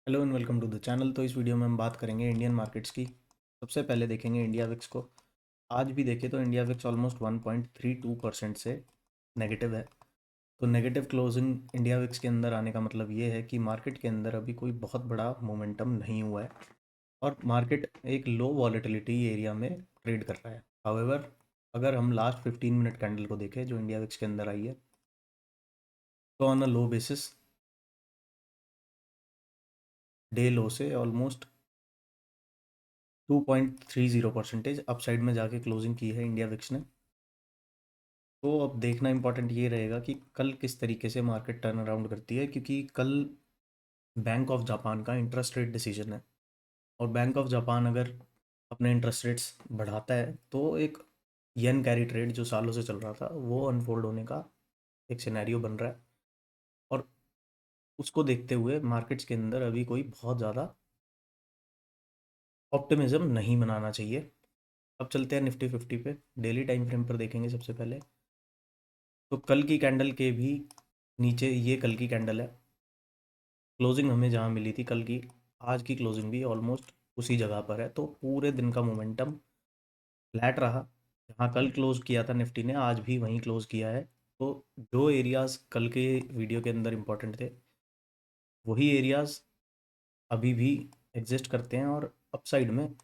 Hello and welcome to the channel. तो इस video में हम बात करेंगे इंडियन मार्केट्स की। सबसे पहले देखेंगे इंडिया विक्स को। आज भी देखें तो इंडिया विक्स ऑलमोस्ट 1.32% से नेगेटिव है। तो नेगेटिव क्लोजिंग इंडिया विक्स के अंदर आने का मतलब ये है कि मार्केट के अंदर अभी कोई बहुत बड़ा मोमेंटम नहीं हुआ है और मार्केट एक लो वॉलेटिलिटी एरिया में ट्रेड कर रहा है। हाउएवर, अगर हम लास्ट 15 मिनट कैंडल को देखें जो इंडिया विक्स के अंदर आई है, तो on a low basis day लो से ऑलमोस्ट 2.30% अपसाइड में जाके क्लोजिंग की है इंडिया विक्स ने। तो अब देखना इंपॉर्टेंट ये रहेगा कि कल किस तरीके से मार्केट टर्न अराउंड करती है, क्योंकि कल बैंक ऑफ जापान का इंटरेस्ट रेट डिसीजन है और बैंक ऑफ जापान अगर अपने इंटरेस्ट रेट्स बढ़ाता है तो एक येन कैरी ट्रेड जो सालों से चल रहा था वो अनफोल्ड होने का एक सिनेरियो बन रहा है। और उसको देखते हुए मार्केट्स के अंदर अभी कोई बहुत ज़्यादा ऑप्टिमिज्म नहीं बनाना चाहिए। अब चलते हैं निफ्टी 50 पे। डेली टाइम फ्रेम पर देखेंगे सबसे पहले। तो कल की कैंडल के भी नीचे, ये कल की कैंडल है। क्लोजिंग हमें जहाँ मिली थी कल की, आज की क्लोजिंग भी ऑलमोस्ट उसी जगह पर है। तो पूरे दिन का मोमेंटम फ्लैट रहा। जहाँ कल क्लोज किया था निफ्टी ने, आज भी वहीं क्लोज किया है। तो जो एरियाज़ कल के वीडियो के अंदर इंपॉर्टेंट थे, वही एरियाज़ अभी भी एग्जिस्ट करते हैं। और अपसाइड में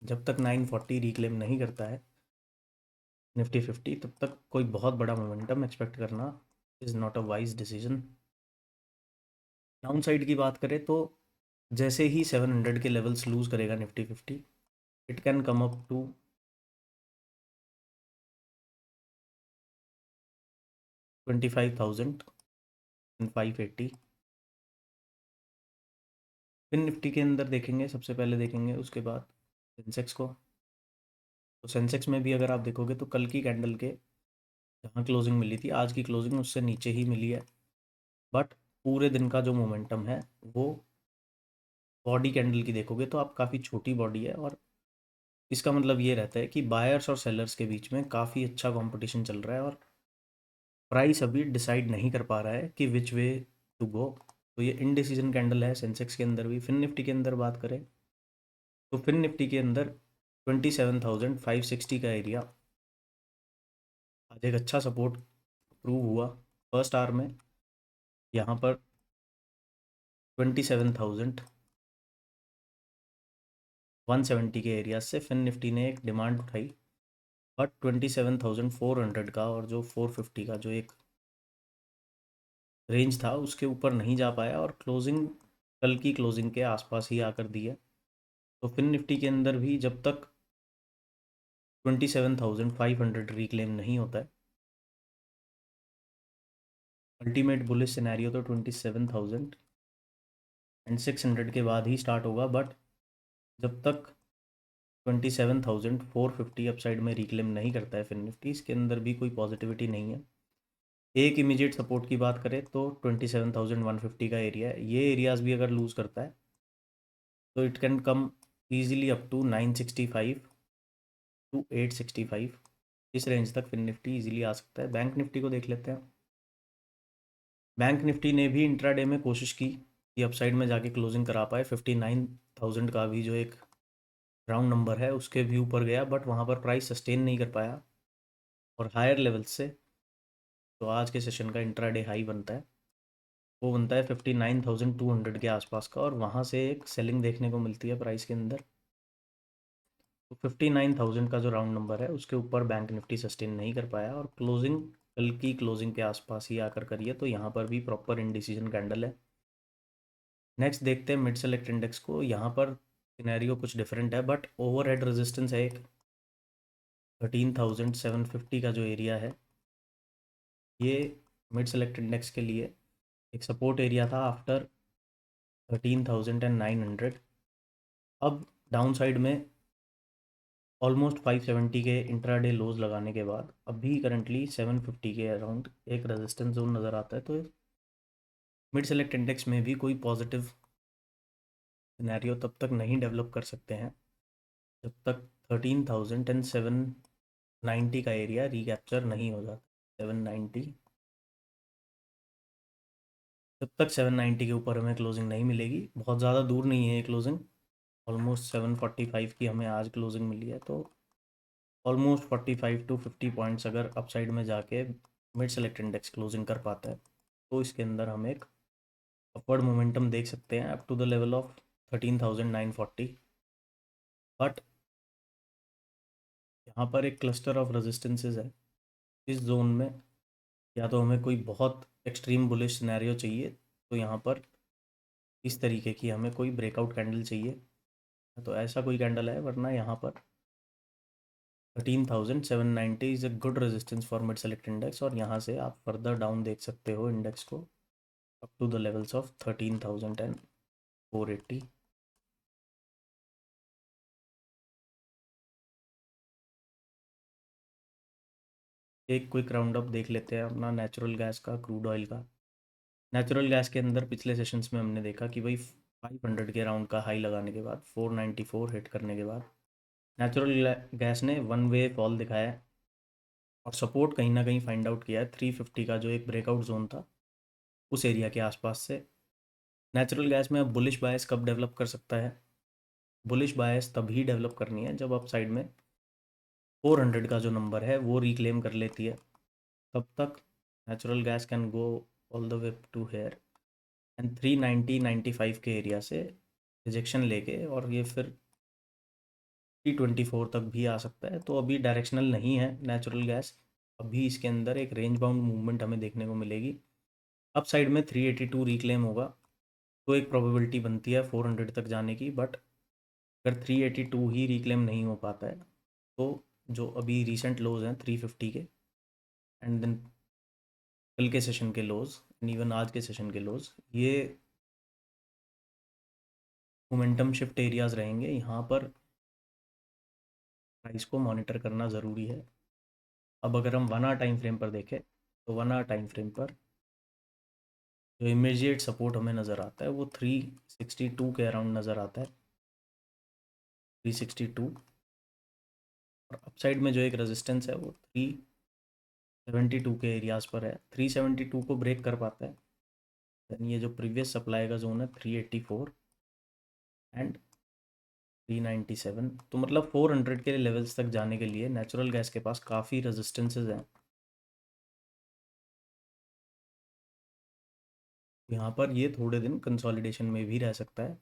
जब तक 940 रिक्लेम नहीं करता है निफ्टी 50, तब तक कोई बहुत बड़ा मोमेंटम एक्सपेक्ट करना is not a wise decision. Down side की बात करें तो जैसे ही 700 के लेवल्स लूज करेगा Nifty 50, it can come up to 25,580। फिर निफ्टी के अंदर देखेंगे, सबसे पहले देखेंगे उसके बाद सेंसेक्स को। तो सेंसेक्स में भी अगर आप देखोगे तो कल की कैंडल के जहाँ क्लोजिंग मिली थी, आज की क्लोजिंग उससे नीचे ही मिली है। बट पूरे दिन का जो मोमेंटम है वो बॉडी कैंडल की देखोगे तो आप काफ़ी छोटी बॉडी है। और इसका मतलब ये रहता है कि बायर्स और सेलर्स के बीच में काफ़ी अच्छा कंपटीशन चल रहा है और प्राइस अभी डिसाइड नहीं कर पा रहा है कि विच वे टू गो। तो ये इनडिसीजन कैंडल है सेंसेक्स के अंदर भी। फिन निफ्टी के अंदर बात करें तो फिन निफ्टी के अंदर 27,560 का एरिया आज एक अच्छा सपोर्ट प्रूव हुआ। फर्स्ट आवर में यहाँ पर 27,170 के एरिया से फिन निफ्टी ने एक डिमांड उठाई। बट 27,400 का और जो 450 का जो एक रेंज था उसके ऊपर नहीं जा पाया और क्लोजिंग कल की क्लोजिंग के आसपास ही आकर दी है। तो फिन निफ्टी के अंदर भी जब तक 27,500 रिक्लेम नहीं होता है, अल्टीमेट बुलिश सिनेरियो तो 27,600 के बाद ही स्टार्ट होगा। बट जब तक 27,450 अपसाइड में रिक्लेम नहीं करता है फिन निफ्टी, इसके अंदर भी कोई पॉजिटिविटी नहीं है। एक इमीडिएट सपोर्ट की बात करें तो 27,150 का एरिया है। ये एरियाज़ भी अगर लूज़ करता है तो it can come easily up to 965 to 865। इस रेंज तक फिन निफ्टी ईजिली आ सकता है। बैंक निफ्टी को देख लेते हैं। बैंक निफ्टी ने भी इंट्राडे में कोशिश की कि अपसाइड में जाके क्लोजिंग करा पाए। 59,000 का भी जो एक राउंड नंबर है उसके भी ऊपर गया, बट वहाँ पर प्राइस सस्टेन नहीं कर पाया और हायर लेवल से तो आज के सेशन का इंट्राडे हाई बनता है, वो बनता है 59,200 के आसपास का। और वहाँ से एक सेलिंग देखने को मिलती है प्राइस के अंदर। तो 59,000 का जो राउंड नंबर है उसके ऊपर बैंक निफ्टी सस्टेन नहीं कर पाया और क्लोजिंग कल की क्लोजिंग के आसपास ही आकर करिए। तो यहाँ पर भी प्रॉपर इनडिसीजन कैंडल है। नेक्स्ट देखते हैं मिड सेलेक्ट इंडेक्स को। यहाँ पर सिनेरियो कुछ डिफरेंट है, बट ओवरहेड रेजिस्टेंस है एक 13,750 का जो एरिया है, ये मिड सेलेक्ट इंडेक्स के लिए एक सपोर्ट एरिया था आफ्टर 13,900। अब डाउन साइड में ऑलमोस्ट 570 के इंट्राडे लोज लगाने के बाद अभी करंटली 750 के अराउंड एक रेजिस्टेंस जोन नज़र आता है। तो मिड सेलेक्ट इंडेक्स में भी कोई पॉजिटिव सिनेरियो तब तक नहीं डेवलप कर सकते हैं जब तक 13,790 का एरिया रिकैप्चर नहीं हो जाता। 790 जब तक 790 के ऊपर हमें क्लोजिंग नहीं मिलेगी, बहुत ज़्यादा दूर नहीं है ये क्लोजिंग, ऑलमोस्ट 745 की हमें आज क्लोजिंग मिली है, तो ऑलमोस्ट 45 टू 50 पॉइंट्स अगर अपसाइड में जाके मिड सेलेक्ट इंडेक्स क्लोजिंग कर पाता है तो इसके अंदर हम एक अपवर्ड मोमेंटम देख सकते हैं up to the level of 13,940। But यहाँ पर एक क्लस्टर ऑफ रेजिस्टेंसेज है इस जोन में, या तो हमें कोई बहुत एक्सट्रीम बुलिश सिनेरियो चाहिए, तो यहाँ पर इस तरीके की हमें कोई ब्रेकआउट कैंडल चाहिए, तो ऐसा कोई कैंडल है, वरना यहाँ पर 13,790 is a good resistance for mid select index, और यहाँ से आप फर्दर डाउन देख सकते हो इंडेक्स को up to the levels of 13,480। एक क्विक राउंड अप देख लेते हैं अपना नेचुरल गैस का, क्रूड ऑयल का। नेचुरल गैस के अंदर पिछले सेशंस में हमने देखा कि भाई 500 के राउंड का हाई लगाने के बाद 494 हिट करने के बाद नेचुरल गैस ने वन वे फॉल दिखाया है और सपोर्ट कहीं ना कहीं फाइंड आउट किया है 350 का जो एक ब्रेकआउट जोन था उस एरिया के आसपास से। नेचुरल गैस में अब बुलिश बायस कब डेवलप कर सकता है? बुलिश बायस तभी डेवलप करनी है जब आप साइड में 400 का जो नंबर है वो रिक्लेम कर लेती है, तब तक natural gas can go all the way to here and 390-95 के एरिया से रिजेक्शन लेके और ये फिर 324 तक भी आ सकता है। तो अभी डायरेक्शनल नहीं है नेचुरल गैस, अभी इसके अंदर एक रेंज बाउंड मूवमेंट हमें देखने को मिलेगी। अप साइड में 382 रिक्लेम होगा तो एक प्रोबेबिलिटी बनती है 400 तक जाने की, बट अगर 382 ही रिक्लेम नहीं हो पाता है तो जो अभी रिसेंट लोज हैं 350 के एंड देन कल के सेशन के लोज एंड इवन आज के सेशन के लोज, ये मोमेंटम शिफ्ट एरियाज रहेंगे, यहाँ पर प्राइस को मॉनिटर करना ज़रूरी है। अब अगर हम 1 आवर टाइम फ्रेम पर देखें तो 1 आवर टाइम फ्रेम पर जो इमीडिएट सपोर्ट हमें नज़र आता है वो 362 के अराउंड नज़र आता है, 362। और अपसाइड में जो एक रेजिस्टेंस है वो 372 के एरियाज़ पर है, 372 को ब्रेक कर पाता है देन ये जो प्रीवियस सप्लाई का जोन है 384 एंड 397, तो मतलब 400 के लेवल्स तक जाने के लिए नेचुरल गैस के पास काफ़ी रेजिस्टेंसेज हैं। यहाँ पर ये थोड़े दिन कंसोलिडेशन में भी रह सकता है,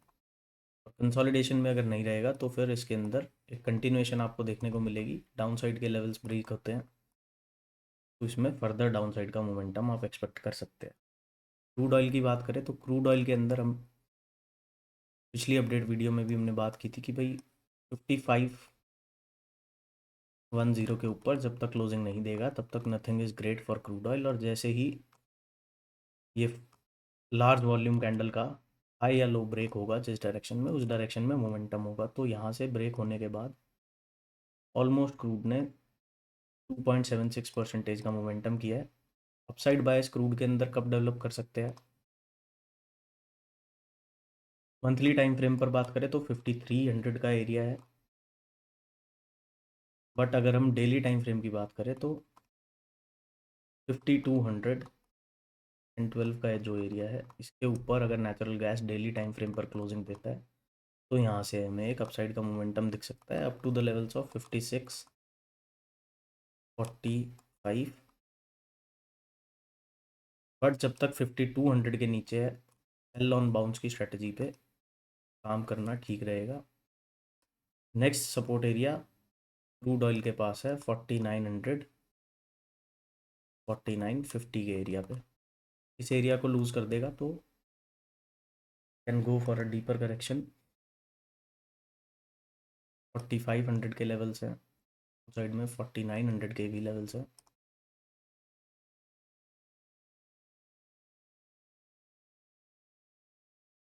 और कंसोलिडेशन में अगर नहीं रहेगा तो फिर इसके अंदर एक कंटिन्यूएशन आपको देखने को मिलेगी, डाउन साइड के लेवल्स ब्रेक होते हैं तो इसमें फर्दर डाउन साइड का मोमेंटम आप एक्सपेक्ट कर सकते हैं। क्रूड ऑयल की बात करें तो क्रूड ऑयल के अंदर हम पिछली अपडेट वीडियो में भी हमने बात की थी कि भाई 5510 के ऊपर जब तक क्लोजिंग नहीं देगा तब तक nothing is great for crude oil, और जैसे ही ये लार्ज वॉल्यूम कैंडल का हाई या लो ब्रेक होगा जिस डायरेक्शन में, उस डायरेक्शन में मोमेंटम होगा, तो यहाँ से ब्रेक होने के बाद ऑलमोस्ट क्रूड ने 2.76% का मोमेंटम किया है। अपसाइड बायस क्रूड के अंदर कब डेवलप कर सकते हैं? मंथली टाइम फ्रेम पर बात करें तो 5300 का एरिया है, बट अगर हम डेली टाइम फ्रेम की बात करें तो 5212 का जो एरिया है इसके ऊपर अगर natural gas daily time frame पर क्लोजिंग देता है तो यहाँ से हमें एक अपसाइड का मोमेंटम दिख सकता है up to the levels of 5645। But जब तक 5200 के नीचे है, एल ऑन बाउंस की स्ट्रेटजी पे काम करना ठीक रहेगा। Next support area crude oil के पास है 4900 4950 के एरिया पे, इस एरिया को लूज़ कर देगा तो can go for a deeper correction. 4500 के लेवल्स हैं, साइड में 4900 के भी लेवल्स हैं।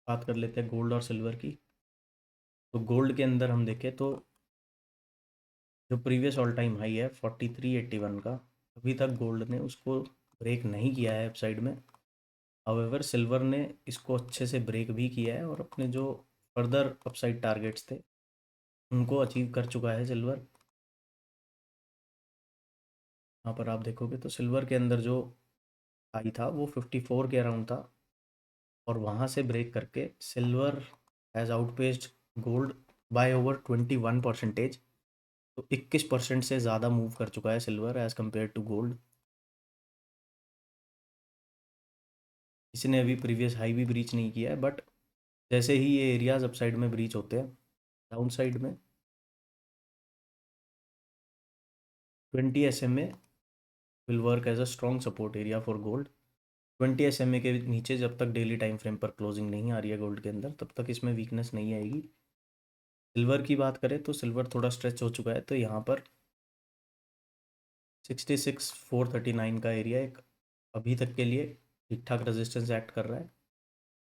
बात कर लेते हैं गोल्ड और सिल्वर की। तो गोल्ड के अंदर हम देखें तो जो प्रीवियस ऑल टाइम हाई है 4381 का, अभी तक गोल्ड ने उसको ब्रेक नहीं किया है अपसाइड में। हाउएवर सिल्वर ने इसको अच्छे से ब्रेक भी किया है और अपने जो फर्दर अपसाइड टारगेट्स थे उनको अचीव कर चुका है सिल्वर। यहाँ पर आप देखोगे तो सिल्वर के अंदर जो हाई था वो 54 के अराउंड था, और वहाँ से ब्रेक करके silver has outpaced gold by over 21%। तो 21% से ज़्यादा मूव कर चुका है silver as compared to gold. इसने अभी प्रीवियस हाई भी ब्रीच नहीं किया है, बट जैसे ही ये एरियाज अपसाइड में ब्रीच होते हैं, डाउन साइड में 20 SMA will work as a strong support area for gold. 20 SMA के नीचे जब तक डेली टाइम फ्रेम पर क्लोजिंग नहीं आ रही है गोल्ड के अंदर, तब तक इसमें वीकनेस नहीं आएगी। सिल्वर की बात करें तो सिल्वर थोड़ा स्ट्रेच हो चुका है, तो यहाँ पर 66,439 का एरिया एक अभी तक के लिए ठीक ठाक रेजिस्टेंस एक्ट कर रहा है।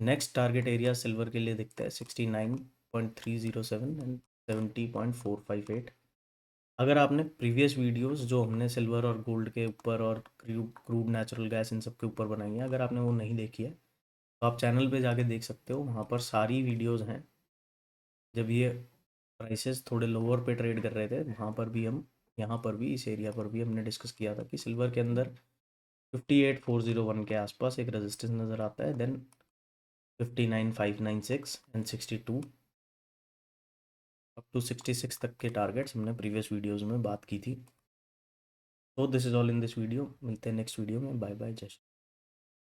नेक्स्ट टारगेट एरिया सिल्वर के लिए दिखता है 69.307 एंड 70.458। अगर आपने प्रीवियस वीडियोस जो हमने सिल्वर और गोल्ड के ऊपर और क्रूड नेचुरल गैस इन सब के ऊपर बनाई है, अगर आपने वो नहीं देखी है तो आप चैनल पे जाके देख सकते हो, वहाँ पर सारी वीडियोस हैं। जब ये प्राइसेस थोड़े लोअर पे ट्रेड कर रहे थे, वहाँ पर भी हम, यहाँ पर भी इस एरिया पर भी हमने डिस्कस किया था कि सिल्वर के अंदर 58,401 के आसपास एक रेजिस्टेंस नज़र आता है, देन 59,596 एंड 62 अप टू 66 तक के टारगेट्स हमने प्रीवियस वीडियोस में बात की थी। तो this is all in this video. मिलते हैं नेक्स्ट वीडियो में। बाय बाय, जय श्री।